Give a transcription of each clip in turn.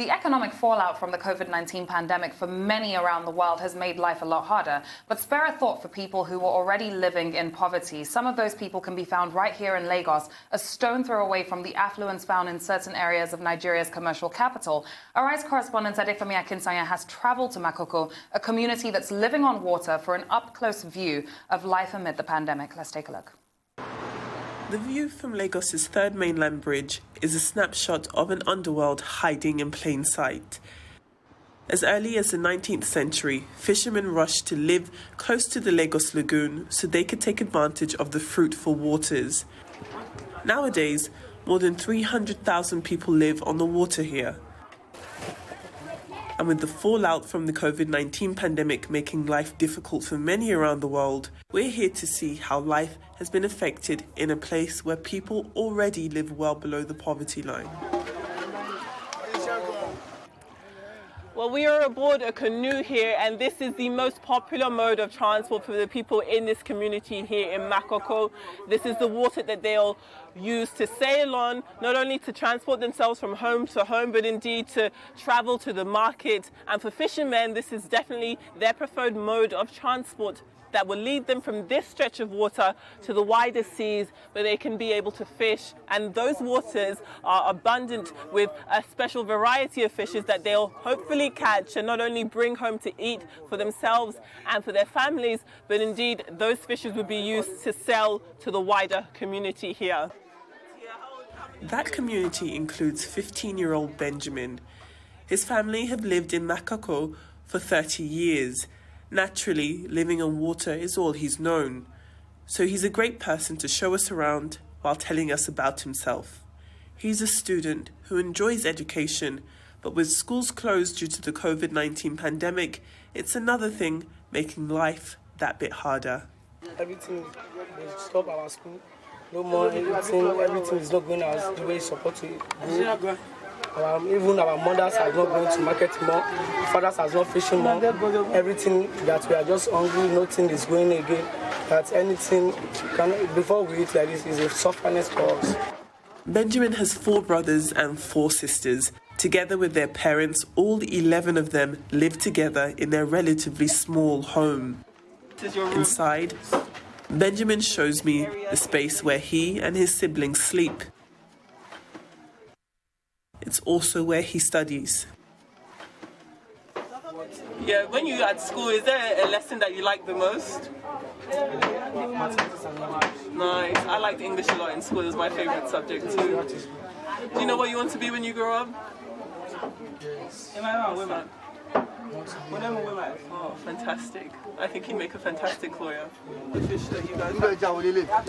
The economic fallout from the COVID-19 pandemic for many around the world has made life a lot harder. But spare a thought for people who were already living in poverty. Some of those people can be found right here in Lagos, a stone throw away from the affluence found in certain areas of Nigeria's commercial capital. Arise correspondent Adefemi Akinsanya has travelled to Makoko, a community that's living on water, for an up-close view of life amid the pandemic. Let's take a look. The view from Lagos's third mainland bridge is a snapshot of an underworld hiding in plain sight. As early as the 19th century, fishermen rushed to live close to the Lagos Lagoon so they could take advantage of the fruitful waters. Nowadays, more than 300,000 people live on the water here. And with the fallout from the COVID-19 pandemic making life difficult for many around the world, we're here to see how life has been affected in a place where people already live well below the poverty line. Well, we are aboard a canoe here, and this is the most popular mode of transport for the people in this community here in Makoko. This is the water that they'll use to sail on, not only to transport themselves from home to home, but indeed to travel to the market. And for fishermen, this is definitely their preferred mode of transport that will lead them from this stretch of water to the wider seas where they can be able to fish. And those waters are abundant with a special variety of fishes that they'll hopefully catch and not only bring home to eat for themselves and for their families, but indeed those fishes will be used to sell to the wider community here. That community includes 15-year-old Benjamin. His family have lived in Makoko for 30 years. Naturally, living on water is all he's known. So he's a great person to show us around while telling us about himself. He's a student who enjoys education, but with schools closed due to the COVID-19 pandemic, it's another thing making life that bit harder. Everything will stop our school. No more everything is not going as the way it's supposed to go. Even our mothers are not going to market more, fathers are not fishing more. Everything that we are just hungry, nothing is going again. That anything before we eat like this is a suffering for us. Benjamin has 4 brothers and 4 sisters. Together with their parents, all 11 of them live together in their relatively small home. Inside, Benjamin shows me the space where he and his siblings sleep. It's also where he studies. Yeah, when you're at school, is there a lesson that you like the most? Nice. I liked English a lot in school. It was my favorite subject too. Do you know what you want to be when you grow up? Yes. Oh, fantastic. I think you'd make a fantastic lawyer.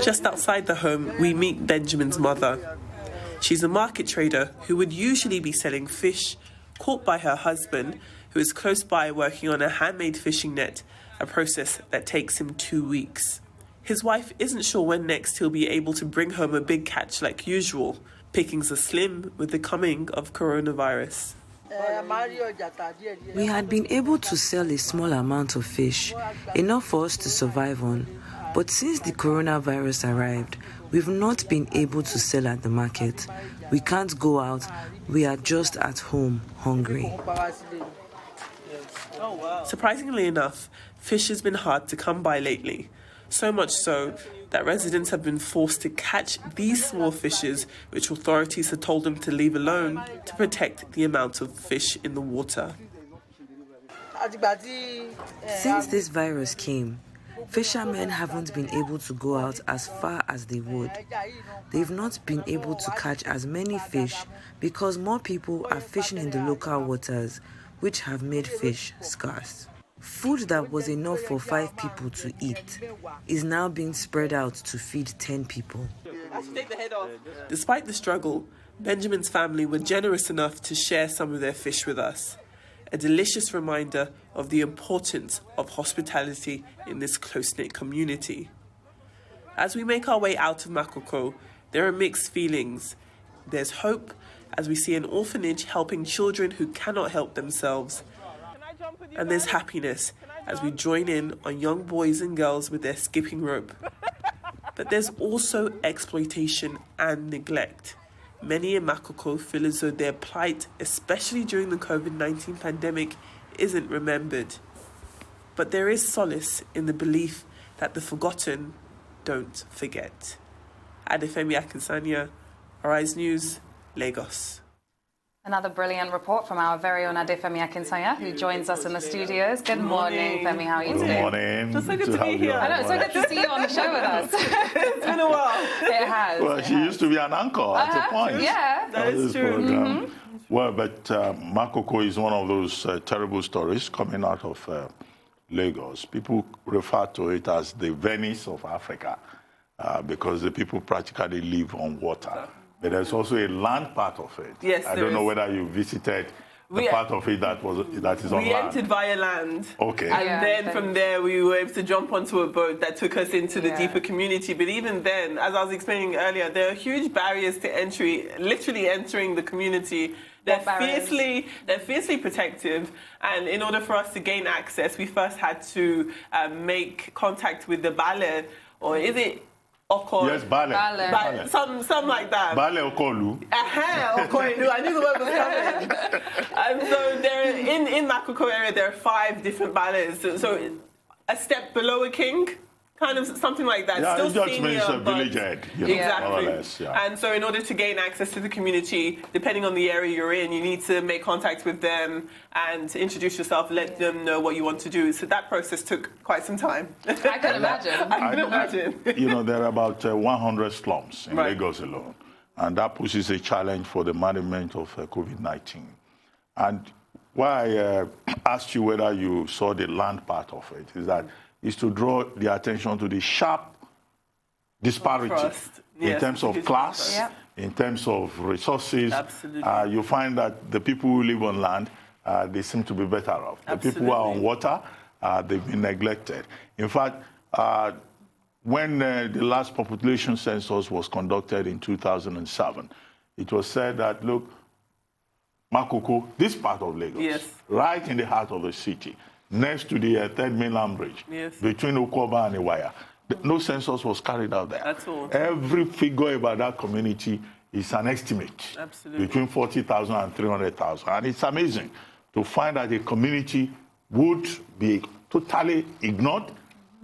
Just outside the home, we meet Benjamin's mother. She's a market trader who would usually be selling fish caught by her husband, who is close by working on a handmade fishing net, a process that takes him 2 weeks. His wife isn't sure when next he'll be able to bring home a big catch like usual. Pickings are slim with the coming of coronavirus. We had been able to sell a small amount of fish, enough for us to survive on. But since the coronavirus arrived, we've not been able to sell at the market. We can't go out. We are just at home, hungry. Surprisingly enough, fish has been hard to come by lately. So much so that residents have been forced to catch these small fishes, which authorities have told them to leave alone to protect the amount of fish in the water. Since this virus came, fishermen haven't been able to go out as far as they would. They've not been able to catch as many fish because more people are fishing in the local waters, which have made fish scarce. Food that was enough for 5 people to eat is now being spread out to feed 10 people. Despite the struggle, Benjamin's family were generous enough to share some of their fish with us. A delicious reminder of the importance of hospitality in this close-knit community. As we make our way out of Makoko, there are mixed feelings. There's hope as we see an orphanage helping children who cannot help themselves. And there's happiness as we join in on young boys and girls with their skipping rope. But there's also exploitation and neglect. Many in Makoko feel as though their plight, especially during the COVID-19 pandemic, isn't remembered. But there is solace in the belief that the forgotten don't forget. Adefemi Akinsanya, Arise News, Lagos. Another brilliant report from our very own Adefemi Akinsanya, who joins us in the studios. Good morning, Femi. How are you today? Good morning. It's so good to be here. I know, it's so good to see you on the show with us. It's been a while. It has. Well, she used to be an anchor at a point. Yeah. That is true. Well, but Makoko is one of those terrible stories coming out of Lagos. People refer to it as the Venice of Africa because the people practically live on water. But there's also a land part of it. Yes, I don't know whether you visited the part of it that is on land. We entered via land. Okay. And then from there, we were able to jump onto a boat that took us into the deeper community. But even then, as I was explaining earlier, there are huge barriers to entry, literally entering the community. They're fiercely protective. And in order for us to gain access, we first had to make contact with the Bale, or is it Okolu? Yes, Bale. Some like that. Bale Okolu. Okolu. I knew the word was coming. And so there, in Makoko area, there are 5 different bales. So a step below a king, kind of something like that. Yeah, still it just senior, means a but village head. Exactly. More or less, yeah. And so in order to gain access to the community, depending on the area you're in, you need to make contact with them and introduce yourself, let them know what you want to do. So that process took quite some time. I can imagine. I can imagine. You know, there are about 100 slums in Lagos alone. And that poses a challenge for the management of COVID-19. And why I asked you whether you saw the land part of it is to draw the attention to the sharp disparity in terms of class, in terms of resources. Absolutely. You find that the people who live on land, they seem to be better off. The people who are on water, they've been neglected. In fact, when the last population census was conducted in 2007, it was said that, look, Makoko, this part of Lagos, right in the heart of the city, next to the third mainland bridge, between Okoba and Iwaya, no census was carried out there. At all. Every figure about that community is an estimate. Absolutely. Between 40,000 and 300,000. And it's amazing to find that a community would be totally ignored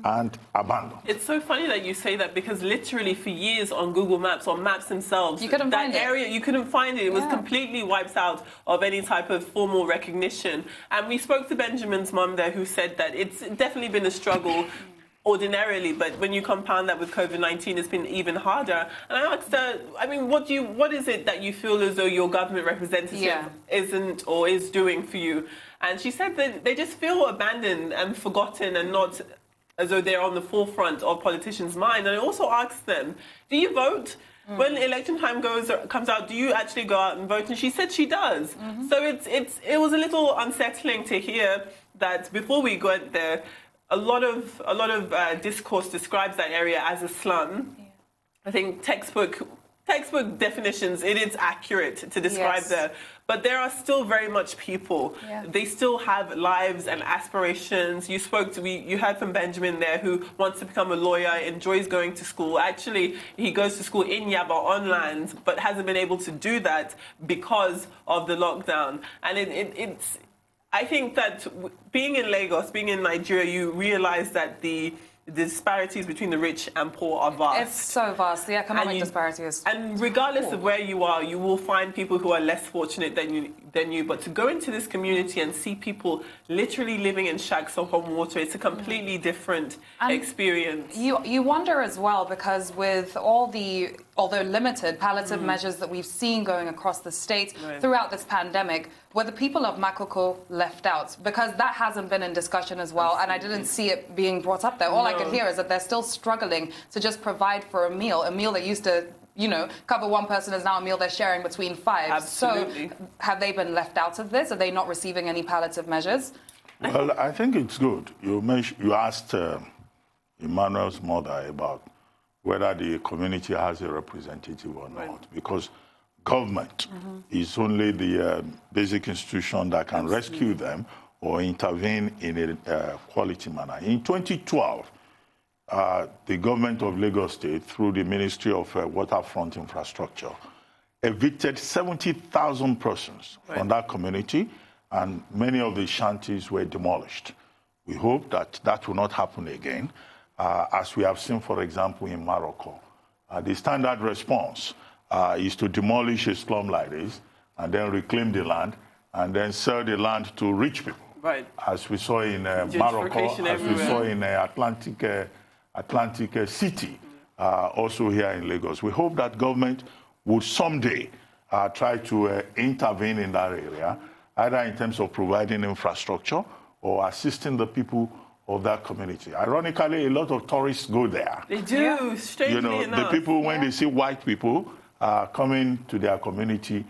and abandoned. It's so funny that you say that because literally for years on Google Maps, on maps themselves, you couldn't find area, you couldn't find it. It was completely wiped out of any type of formal recognition. And we spoke to Benjamin's mum there who said that it's definitely been a struggle ordinarily, but when you compound that with COVID-19, it's been even harder. And I asked her, I mean, what is it that you feel as though your government representative isn't or is doing for you? And she said that they just feel abandoned and forgotten and not as though they're on the forefront of politicians' mind. And I also asked them, do you vote? When election time comes out, do you actually go out and vote? And she said she does. So it was a little unsettling to hear that before we went there, a lot of discourse describes that area as a slum. I think textbook definitions, it is accurate to describe that. But there are still very much people. They still have lives and aspirations. You heard from Benjamin there, who wants to become a lawyer, enjoys going to school. Actually, he goes to school in Yaba on land, but hasn't been able to do that because of the lockdown. And I think that being in Lagos, being in Nigeria, you realize that the disparities between the rich and poor are vast. It's so vast. The economic disparity is... And regardless of where you are, you will find people who are less fortunate than you. But to go into this community and see people literally living in shacks on water, it's a completely different experience. You wonder as well, because with all the, although limited, palliative measures that we've seen going across the state throughout this pandemic, were the people of Makoko left out? Because that hasn't been in discussion as well, and I didn't see it being brought up there. All I could hear is that they're still struggling to just provide for a meal that used to, cover one person is now a meal they're sharing between 5. Absolutely. So have they been left out of this? Are they not receiving any palliative measures? Well, I think it's good. You asked Emmanuel's mother about whether the community has a representative or not, because government is only the basic institution that can rescue them or intervene in a quality manner. In 2012, the government of Lagos State, through the Ministry of Waterfront Infrastructure, evicted 70,000 persons from that community, and many of the shanties were demolished. We hope that that will not happen again, as we have seen, for example, in Morocco. The standard response is to demolish a slum like this and then reclaim the land and then sell the land to rich people. Right. As we saw in Morocco, as we saw in Atlantic City, also here in Lagos. We hope that government would someday try to intervene in that area, either in terms of providing infrastructure or assisting the people of that community. Ironically, a lot of tourists go there. They do, strangely enough. The people, when they see white people coming to their community,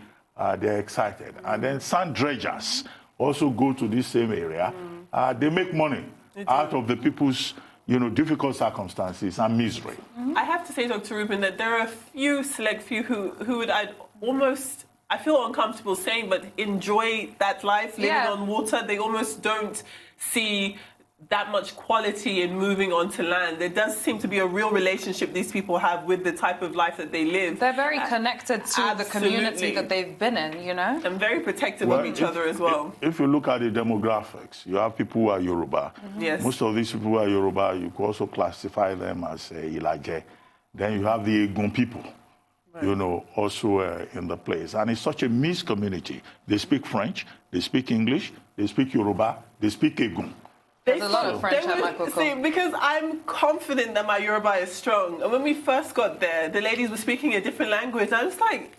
they're excited. And then sand dredgers also go to this same area. They make money out of the people's difficult circumstances and misery. I have to say, Dr. Rubin, that there are a select few who would I feel uncomfortable saying, but enjoy that life, living on water. They almost don't see that much quality in moving onto land. There does seem to be a real relationship these people have with the type of life that they live. They're very connected to the community that they've been in, And very protective of each other as well. If you look at the demographics, you have people who are Yoruba. Yes. Most of these people who are Yoruba, you could also classify them as Ilaje. Then you have the Egun people, also in the place. And it's such a mixed community. They speak French, they speak English, they speak Yoruba, they speak Egun. There's a lot of French at Makoko. See, because I'm confident that my Yoruba is strong. And when we first got there, the ladies were speaking a different language. I was like...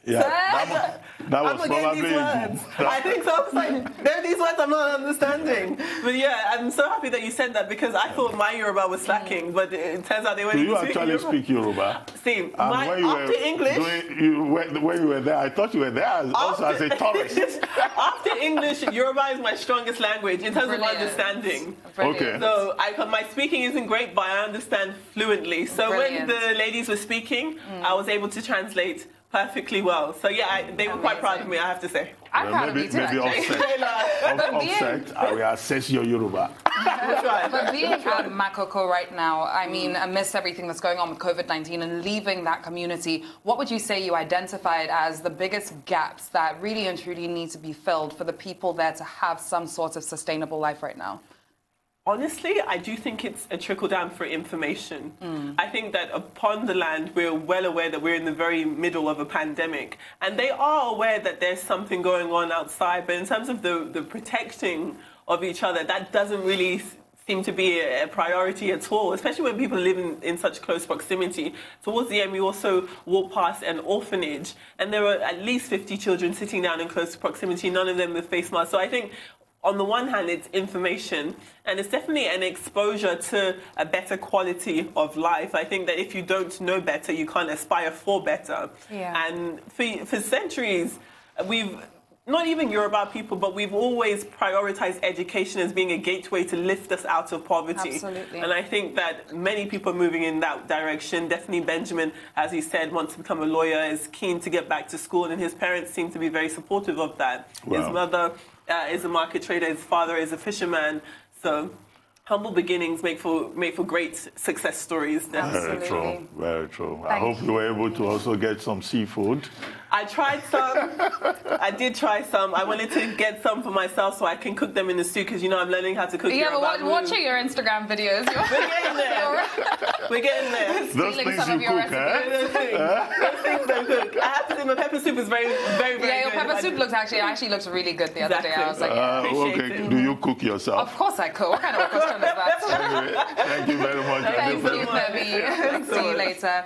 that was probably these words. I think so. I was like, there are these words I'm not understanding. But yeah, I'm so happy that you said that because I thought my Yoruba was slacking, but it turns out they weren't. Do you actually speak Yoruba? See, after English... when you were there, I thought you were there also as a tourist. After English, Yoruba is my strongest language in terms of understanding. Okay. So my speaking isn't great, but I understand fluently. So when the ladies were speaking, I was able to translate perfectly well. So yeah, they were quite proud of me, I have to say. I'm proud of you too, maybe offset, I will assess your Yoruba. But being at Makoko right now, I mean, amidst everything that's going on with COVID-19 and leaving that community, what would you say you identified as the biggest gaps that really and truly need to be filled for the people there to have some sort of sustainable life right now? Honestly, I do think it's a trickle-down for information. I think that upon the land, we're well aware that we're in the very middle of a pandemic. And they are aware that there's something going on outside. But in terms of the protecting of each other, that doesn't really seem to be a priority at all, especially when people live in such close proximity. Towards the end, we also walked past an orphanage, and there were at least 50 children sitting down in close proximity, none of them with face masks. So I think on the one hand, it's information, and it's definitely an exposure to a better quality of life. I think that if you don't know better, you can't aspire for better. Yeah. And for centuries, we've, not even Yoruba people, but we've always prioritized education as being a gateway to lift us out of poverty. Absolutely. And I think that many people are moving in that direction. Definitely Benjamin, as he said, wants to become a lawyer, is keen to get back to school, and his parents seem to be very supportive of that. Wow. His mother is a market trader, his father is a fisherman. So humble beginnings make for great success stories. Very true, very true. I hope you were able to also get some seafood. I tried some. I did try some. I wanted to get some for myself so I can cook them in the stew because, I'm learning how to cook. Yeah, but watching your Instagram videos. We're getting there. We're getting there. Those things you cook, Those things I cook. I have to say my pepper soup is very, very, very good. Yeah, your pepper soup actually looks really good the other day. I was like, okay. Do you cook yourself? Of course I cook. What kind of a question is that? Anyway, thank you very much. Thank you, Femi. See you later.